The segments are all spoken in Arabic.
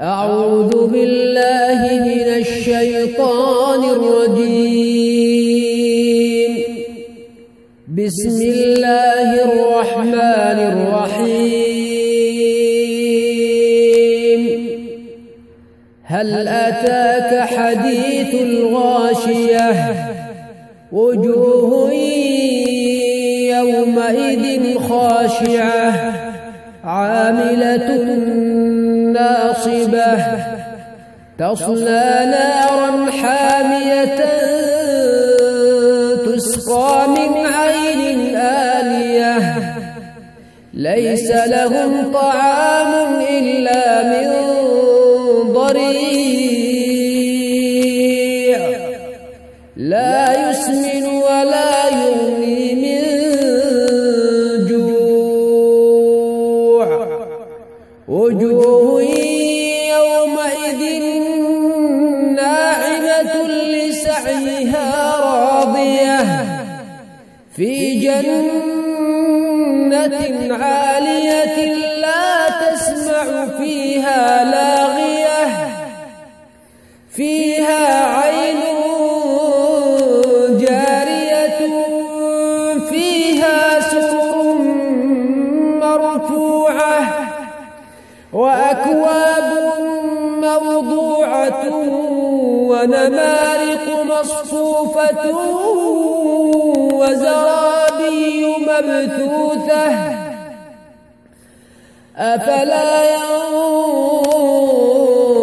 أعوذ بالله من الشيطان الرجيم. بسم الله الرحمن الرحيم. هل أتاك حديث الغاشية؟ وجوه يومئذ خاشعة عاملة ناصبة تصلى نارا حامية تسقى من عين آنية ليس لهم طعام إلا من ضريع لا يسمن ولا يغني من جوع. وجوه يومئذ ناعمة لسعيها راضية في جنة عالية لا تسمع فيها لاغية فيها عين جارية فيها سرر مرفوعة وأكواب موضوعة ونمارق مصفوفة وزرابي مبثوثة أفلا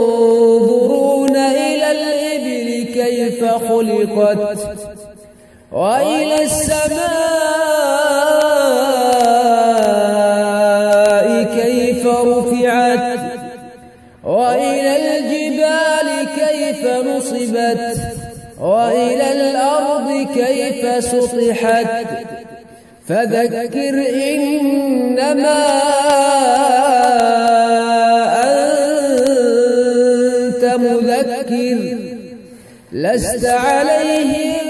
ينظرون إلى الإبل كيف خلقت وإلى السماء كيف رفعت وإلى الجبال كيف نصبت وإلى الأرض كيف سطحت فذكر إنما أنت مذكر لست عليهم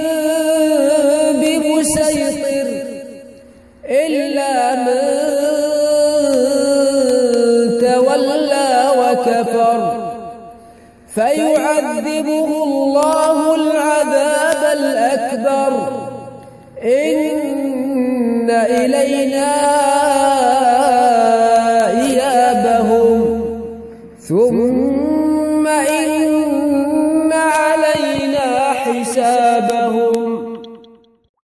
بمسيطر إلا من تولى وكفر فيعذبه الله العذاب الأكبر إن إلينا